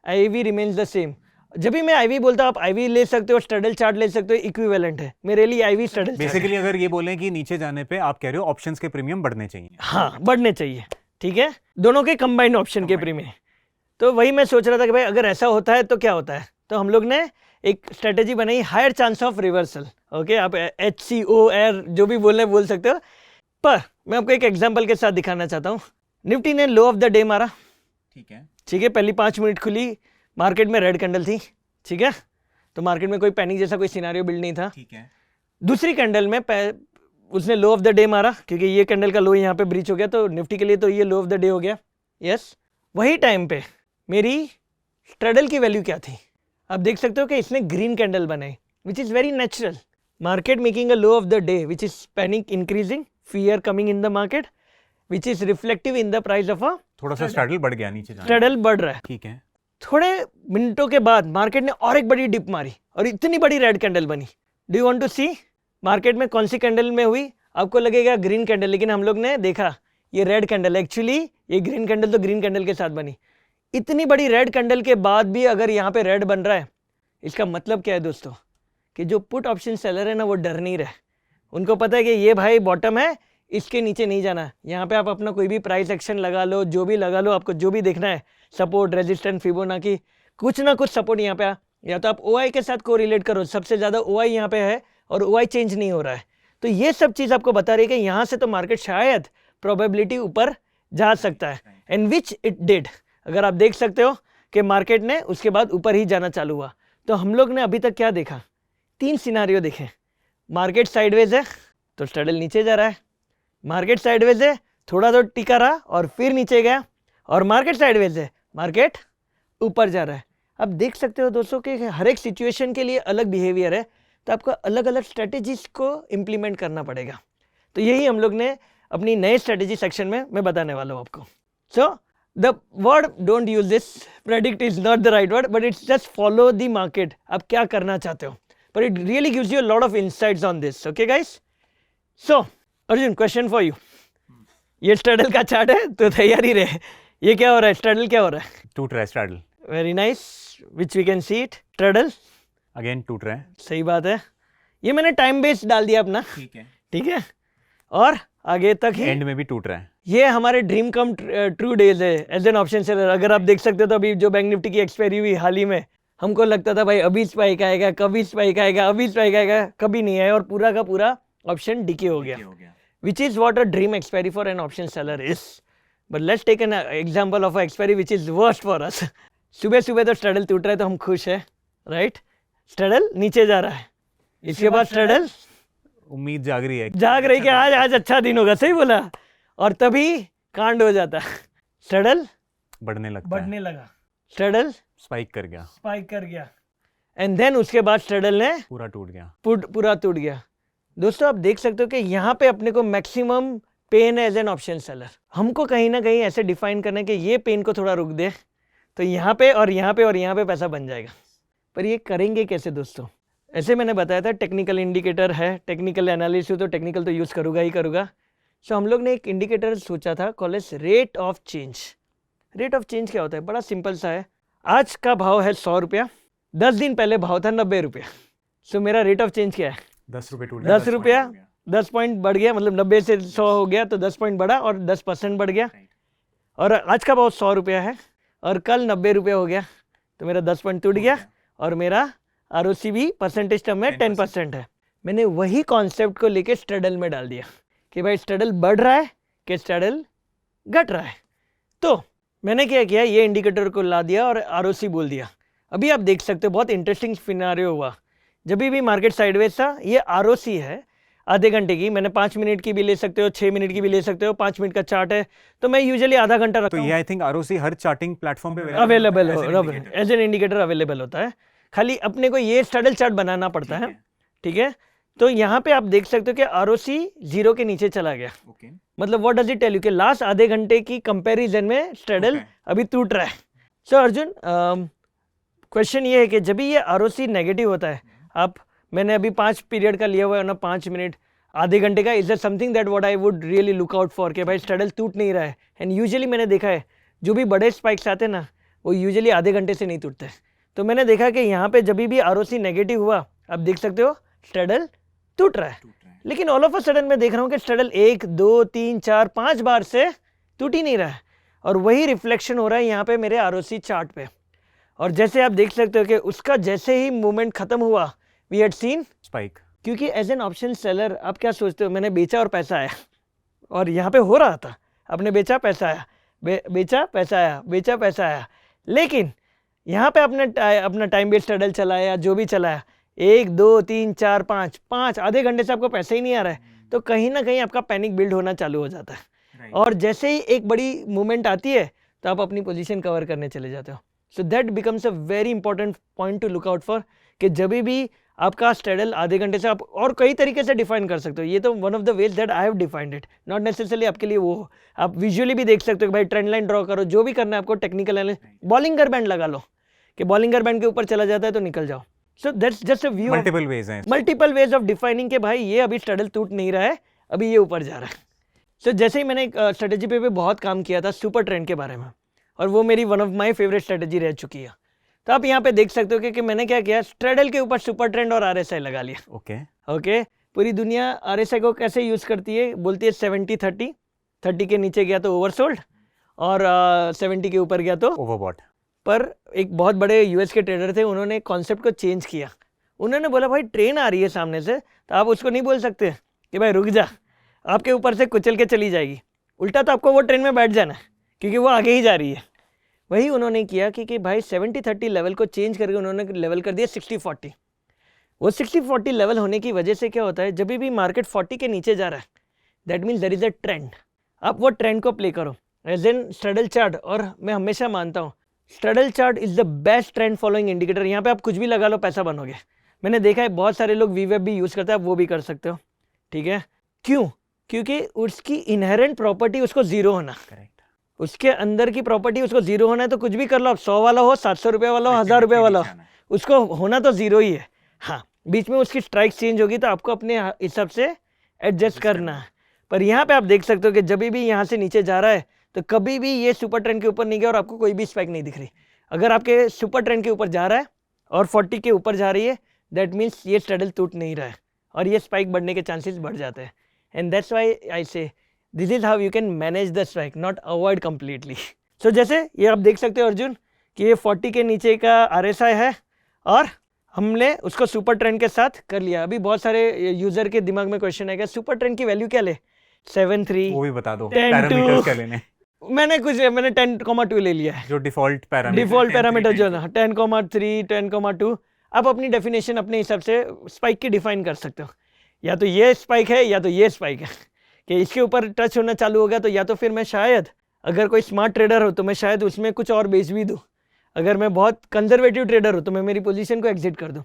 IV remains the same? जब भी मैं आईवी बोलता हूँ, आप आईवी ले सकते हो, स्ट्रडल चार्ट ले सकते हो, इक्विवेलेंट है मेरे लिए आईवी स्ट्रडल। बेसिकली अगर ये बोलें कि नीचे जाने पे आप कह रहे हो ऑप्शंस के प्रीमियम बढ़ने चाहिए। हाँ, बढ़ने चाहिए, ठीक है, दोनों के कंबाइंड ऑप्शन के प्रीमियम। तो वही मैं सोच रहा था कि भाई अगर ऐसा होता है तो क्या होता है, तो हम लोग ने एक स्ट्रेटेजी बनाई, higher chance of reversal. Okay, आप HCOR जो भी बोल सकते हो, पर मैं आपको एक एग्जांपल के साथ दिखाना चाहता हूँ। निफ्टी ने लो ऑफ द डे मारा, ठीक है, पहली 5 मिनट खुली, मार्केट में रेड कैंडल थी, ठीक है, तो मार्केट में कोई पैनिक जैसा कोई सिनारियो बिल्ड नहीं था। ठीक है। दूसरी कैंडल में उसने लो ऑफ द डे मारा, क्योंकि ये कैंडल का लो यहाँ पे ब्रीच हो गया, तो निफ्टी के लिए तो ये लो ऑफ द डे हो गया। यस, वही टाइम पे मेरी स्ट्रैडल की वैल्यू क्या थी, आप देख सकते हो कि इसने ग्रीन कैंडल बनाई, विच is very natural. Market making a low of the day which is panic increasing, fear coming in the market, which is reflective in the price of a थोड़ा सा स्ट्रैडल बढ़ गया नीचे जाने। स्ट्रैडल बढ़ रहा है। ठीक है। थोड़े मिनटों के बाद मार्केट ने और एक बड़ी डिप मारी और इतनी बड़ी रेड कैंडल बनी। Do you want to see market में कौन सी कैंडल में हुई? आपको लगेगा ग्रीन कैंडल, लेकिन हम लोग ने देखा ये रेड कैंडल, एक्चुअली ये ग्रीन कैंडल तो ग्रीन कैंडल के साथ बनी। इतनी बड़ी रेड कैंडल के बाद भी अगर यहाँ पे रेड बन रहा है, इसका मतलब क्या है दोस्तों, कि जो पुट ऑप्शन सेलर है ना वो डर नहीं रहे। उनको पता है कि ये भाई बॉटम है, इसके नीचे नहीं जाना। यहाँ पे आप अपना कोई भी प्राइस एक्शन लगा लो, जो भी लगा लो, आपको जो भी देखना है, सपोर्ट, रेजिस्टेंस, फिबोनाची, कुछ ना कुछ सपोर्ट यहाँ पे या तो आप ओआई के साथ कोरिलेट करो, सबसे ज़्यादा ओआई यहाँ पे है और ओआई चेंज नहीं हो रहा है। तो ये सब चीज़ आपको बता रही है कि यहाँ से तो मार्केट शायद प्रोबेबिलिटी ऊपर जा सकता है, एंड विच इट डिड। अगर आप देख सकते हो कि मार्केट ने उसके बाद ऊपर ही जाना चालू हुआ। तो हम लोग ने अभी तक क्या देखा, 3 सिनारियो देखे। मार्केट साइडवेज है तो स्ट्रैडल नीचे जा रहा है, मार्केट साइडवेज है थोड़ा तो टिका रहा और फिर नीचे गया, और मार्केट साइडवेज है, मार्केट ऊपर जा रहा है। अब देख सकते हो दोस्तों कि हर एक सिचुएशन के लिए अलग बिहेवियर है, तो आपको अलग अलग स्ट्रेटेजीज को इम्प्लीमेंट करना पड़ेगा। तो यही हम लोग ने अपनी नए स्ट्रेटेजी सेक्शन में मैं बताने वाला हूँ आपको। So the word don't use this, predict is not the right word, but it's just follow the market. आप क्या करना चाहते हो, but it really gives you a lot of insights on this. Okay guys, so Arjun, question for you. ये स्ट्रैडल का चार्ट है तो तैयारी रहे। ये क्या हो रहा है, स्ट्रैडल क्या हो रहा है? टूट रहा है straddle. Very nice, which we can see it. Straddle again टूट रहा है। सही बात है। ये मैंने टाइम बेस्ड डाल दिया अपना, ठीक है। ठीक है, और आगे तक ही एंड में भी टूट रहा है। ये हमारे ड्रीम कम ट्रू डेज है एज एन ऑप्शन सेलर। अगर आप देख सकते हो तो अभी जो बैंक निफ्टी की एक्सपायरी हुई हाल ही में, हमको लगता था भाई अभी स्पाइक आएगा, कभी स्पाइक आएगा, अभी स्पाइक आएगा, कभी नहीं आया और पूरा का पूरा ऑप्शन डीके हो गया, which is what a dream expiry for an option seller is. But let's take an example of a expiry which is worst for us. सुबह सुबह तो स्ट्रैडल टूट रहा है तो हम खुश है, राइट? स्ट्रैडल नीचे जा रहा है, इसके बाद स्ट्रैडल उम्मीद जाग रही है, जाग रही कि आज अच्छा दिन होगा, सही बोला, और तभी कांड हो जाता। स्ट्रैडल बढ़ने लगा, स्ट्रैडल स्पाइक कर गया, एंड देन उसके बाद स्ट्रैडल ने पूरा टूट गया, पूरा टूट गया। दोस्तों आप देख सकते हो कि यहाँ पे अपने को मैक्सिमम पेन है एज एन ऑप्शन सेलर। हमको कहीं ना कहीं ऐसे डिफाइन करना है कि ये पेन को थोड़ा रुक दे तो यहाँ पे और यहाँ पे और यहाँ पे पैसा बन जाएगा। पर ये करेंगे कैसे दोस्तों? ऐसे मैंने बताया था टेक्निकल इंडिकेटर है, टेक्निकल एनालिसिस तो टेक्निकल तो यूज़ करूँगा ही करूँगा। सो हम लोग ने एक इंडिकेटर सोचा था call as rate of change. Rate of change क्या होता है? बड़ा सिंपल सा है। आज का भाव है 100 रुपया, 10 दिन पहले भाव था 90 रुपया। सो मेरा रेट ऑफ चेंज क्या है? 10 रुपये टूट 10 रुपया, 10 पॉइंट बढ़ गया, मतलब 90 से 100 हो गया तो 10 पॉइंट बढ़ा और 10% बढ़ गया। और आज का भाव 100 रुपया है और कल 90 रुपये हो गया तो मेरा 10 पॉइंट टूट गया और मेरा आरओसी भी परसेंटेज टर्म में 10% है। मैंने वही कॉन्सेप्ट को लेके स्ट्रैडल में डाल दिया कि भाई स्ट्रैडल बढ़ रहा है कि स्ट्रैडल घट रहा है। तो मैंने क्या किया, ये इंडिकेटर को ला दिया और आरओसी बोल दिया। अभी आप देख सकते हो बहुत इंटरेस्टिंग सिनेरियो हुआ। जब भी मार्केट साइडवेज था, ये आरओसी है आधे घंटे की, मैंने 5 मिनट की भी ले सकते हो, 6 मिनट की भी ले सकते हो, 5 मिनट का चार्ट है तो मैं यूजुअली आधा घंटा रखता हूं। तो ये आई थिंक आरओसी हर चार्टिंग प्लेटफॉर्म पे available as an indicator available होता है। खाली अपने को ये स्ट्रैडल चार्ट बनाना पड़ता है, ठीक है? तो यहाँ पे आप देख सकते हो कि आरओसी 0 के नीचे चला गया। मतलब what does it tell you कि लास्ट आधे घंटे की कंपैरिजन में स्ट्रैडल अभी टूट रहा है। सो अर्जुन, क्वेश्चन ये है कि जब भी ये आरओसी नेगेटिव होता है, आप मैंने अभी 5 पीरियड का लिया हुआ है ना, 5 मिनट आधे घंटे का, is that something that what I would really look out for कि भाई स्ट्रैडल टूट नहीं रहा है। एंड यूजुअली मैंने देखा है जो भी बड़े स्पाइक्स आते हैं ना, वो यूजुअली आधे घंटे से नहीं टूटते। तो मैंने देखा कि यहाँ पे जब भी आरओसी नेगेटिव हुआ, आप देख सकते हो स्ट्रैडल टूट रहा है। लेकिन ऑल ऑफ अ सडन मैं देख रहा हूँ कि स्ट्रैडल 1 2 3 4 5 बार से टूट ही नहीं रहा है और वही रिफ्लेक्शन हो रहा है यहाँ पे मेरे आरओसी चार्ट पे। और जैसे आप देख सकते हो कि उसका जैसे ही मूवमेंट खत्म हुआ, वी हैड सीन स्पाइक। क्योंकि एज एन ऑप्शन सेलर आप क्या सोचते हो, मैंने बेचा और पैसा आया, और यहाँ पे हो रहा था, आपने बेचा पैसा आया, बेचा पैसा आया, बेचा पैसा आया। लेकिन यहाँ पे अपना टाइम बेस्ड स्ट्रैडल चलाया, जो भी चलाया, 1 2 3 4 5 आधे घंटे से आपको पैसा ही नहीं आ रहा है, तो कहीं ना कहीं आपका पैनिक बिल्ड होना चालू हो जाता है। और जैसे ही एक बड़ी मूवमेंट आती है तो आप अपनी पोजीशन कवर करने चले जाते हो। So that becomes a very important point two look out for, कि जब भी आपका स्ट्रैडल आधे घंटे से आप और कई तरीके से डिफाइन कर सकते हो। ये तो one of the ways that I have defined it, not necessarily आपके लिए वो हो। आप विजुअली भी देख सकते हो कि भाई ट्रेंड लाइन ड्रॉ करो, जो भी करना है आपको, टेक्निकल एनालिसिस, बॉलिंगर बैंड लगा लो कि बॉलिंगर बैंड के ऊपर चला जाता है तो निकल जाओ। So that's just a view, multiple ways of defining के भाई ये अभी स्ट्रैडल टूट नहीं रहा है, अभी ये ऊपर जा रहा है। सो जैसे ही मैंने एक स्ट्रेटेजी पे बहुत काम किया था सुपर ट्रेंड के बारे में, और वो मेरी one of my favourite strategy रह चुकी है। तो आप यहाँ पे देख सकते हो कि मैंने क्या किया, स्ट्रैडल के ऊपर सुपर ट्रेंड और आरएसआई लगा लिया। ओके पूरी दुनिया आरएसआई को कैसे यूज करती है, बोलती है 70-30, 30 के नीचे गया तो ओवरसोल्ड और 70 के ऊपर गया तो ओवरबॉट। पर एक बहुत बड़े यूएस के ट्रेडर थे, उन्होंने कॉन्सेप्ट को चेंज किया। उन्होंने बोला भाई ट्रेन आ रही है सामने से, तो आप उसको नहीं बोल सकते कि भाई रुक जा, आपके ऊपर से कुचल के चली जाएगी, उल्टा तो आपको वो ट्रेन में बैठ जाना है क्योंकि वो आगे ही जा रही है। वही उन्होंने किया कि भाई 70-30 लेवल को चेंज करके उन्होंने लेवल कर दिया 60-40। वो 60-40 लेवल होने की वजह से क्या होता है, जब भी मार्केट 40 के नीचे जा रहा है, that means there is a trend. आप वो ट्रेंड को प्ले करो एज एन स्ट्रैडल चार्ट। और मैं हमेशा मानता हूँ straddle chart is the best trend following indicator. यहाँ पे आप कुछ भी लगा लो, पैसा बनोगे। मैंने देखा है बहुत सारे लोग वीवेब भी यूज़ करते हैं, आप वो भी कर सकते हो, ठीक है। क्यों? क्योंकि उसकी इनहेरेंट प्रॉपर्टी उसको जीरो होना, उसके अंदर की प्रॉपर्टी उसको जीरो होना है। तो कुछ भी कर लो, आप 100 वाला हो, 700 रुपये वाला हो, 1000 रुपये वाला हो, उसको होना तो जीरो ही है। हाँ, बीच में उसकी स्ट्राइक चेंज होगी तो आपको अपने हिसाब से एडजस्ट करना है। पर यहाँ पे आप देख सकते हो कि जब भी यहाँ से नीचे जा रहा है तो कभी भी ये सुपर ट्रेंड के ऊपर नहीं गया और आपको कोई भी स्पाइक नहीं दिख रही। अगर आपके सुपर ट्रेंड के ऊपर जा रहा है और 40 के ऊपर जा रही है, दैट मीन्स ये स्ट्रैडल टूट नहीं रहा है और ये स्पाइक बढ़ने के चांसेस बढ़ जाते हैं। And that's why I say this is how you can manage the strike, not avoid completely. So जैसे ये आप देख सकते हो अर्जुन कि ये 40 के नीचे का RSI है और हमने उसको सुपर ट्रेंड के साथ कर लिया। अभी बहुत सारे यूजर के दिमाग में क्वेश्चन है कि सुपर ट्रेंड की वैल्यू क्या ले, 7-3, वो भी बता दो, पैरामीटर्स क्या लेने। मैंने 10,2 ले लिया है, जो डिफॉल्ट पैरामीटर जो ना 10,3, 10,2। आप अपनी डेफिनेशन अपने हिसाब से स्पाइक की डिफाइन कर सकते हो, या तो ये स्पाइक है या तो ये स्पाइक है कि इसके ऊपर टच होना चालू हो गया तो या तो फिर मैं शायद, अगर कोई स्मार्ट ट्रेडर हो तो मैं शायद उसमें कुछ और बेच भी दूँ, अगर मैं बहुत कंजर्वेटिव ट्रेडर हूँ तो मैं मेरी पोजीशन को एग्जिट कर दूँ।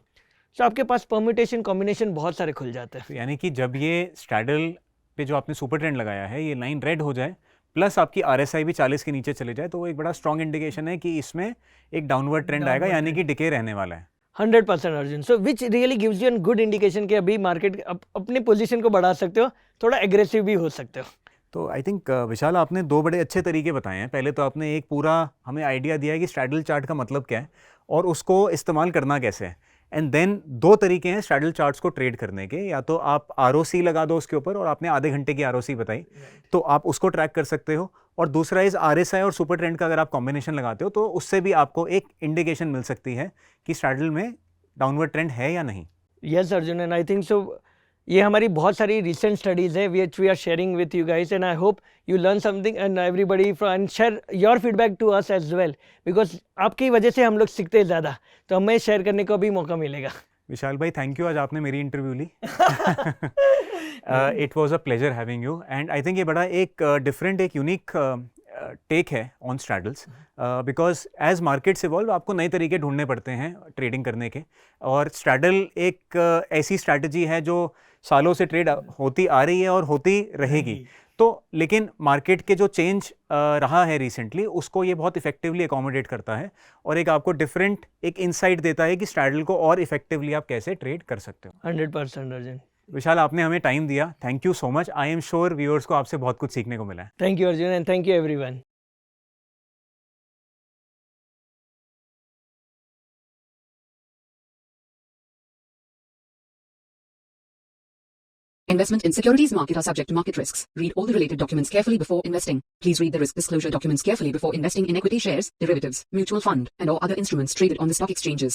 तो आपके पास परम्यूटेशन कॉम्बिनेशन बहुत सारे खुल जाते हैं। यानी कि जब ये स्ट्रैडल पे जो आपने सुपर ट्रेंड लगाया है, ये लाइन रेड हो जाए प्लस आपकी RSI भी 40 के नीचे चले जाए, तो वो एक बड़ा स्ट्रॉन्ग इंडिकेशन है कि इसमें एक डाउनवर्ड ट्रेंड आएगा, यानी कि डिके रहने वाला है। 100% Arjun. So which really gives you an good indication कि अभी मार्केट अपनी पोजीशन को बढ़ा सकते हो, थोड़ा एग्रेसिव भी हो सकते हो। तो आई थिंक विशाल, आपने दो बड़े अच्छे तरीके बताए हैं। पहले तो आपने एक पूरा हमें आइडिया दिया है कि स्ट्रैडल चार्ट का मतलब क्या है और उसको इस्तेमाल करना कैसे है। एंड देन दो तरीके हैं स्ट्रैडल चार्ट्स को ट्रेड करने के, या तो आप ROC लगा दो उसके ऊपर, और आपने आधे घंटे की ROC बताई, तो आप उसको ट्रैक कर सकते हो। और दूसरा इस RSI और सुपर ट्रेंड का अगर आप कॉम्बिनेशन लगाते हो तो उससे भी आपको एक इंडिकेशन मिल सकती है कि स्ट्रैडल में डाउनवर्ड ट्रेंड है या नहीं। Yes Arjun, and I think so ये हमारी बहुत सारी रिसेंट स्टडीज़ है which we are sharing with you guys, and I hope you learn something and everybody and share your feedback to us as well, because आपकी वजह से हम लोग सीखते हैं ज़्यादा, तो हमें शेयर करने को भी मौका मिलेगा। विशाल भाई, थैंक यू, आज आपने मेरी इंटरव्यू ली। It was a pleasure having you, and I think ये बड़ा एक डिफरेंट, एक यूनिक टेक है on straddles, because as markets evolve आपको नए तरीके ढूंढने पड़ते हैं ट्रेडिंग करने के, और स्ट्रैडल एक ऐसी स्ट्रैटेजी है जो सालों से ट्रेड होती आ रही है और होती रहेगी। तो लेकिन मार्केट के जो चेंज रहा है रिसेंटली, उसको ये बहुत इफेक्टिवली अकोमोडेट करता है और एक आपको डिफरेंट एक इंसाइट देता है कि स्ट्रैडल को और इफेक्टिवली आप कैसे ट्रेड कर सकते हो। 100% अर्जुन। विशाल, आपने हमें टाइम दिया, thank you so much. I am sure viewers को आपसे बहुत कुछ सीखने को मिला है। Thank you Arjun, and thank you everyone. Investment in securities market are subject to market risks. Read all the related documents carefully before investing. Please read the risk disclosure documents carefully before investing in equity shares, derivatives, mutual fund, and or other instruments traded on the stock exchanges.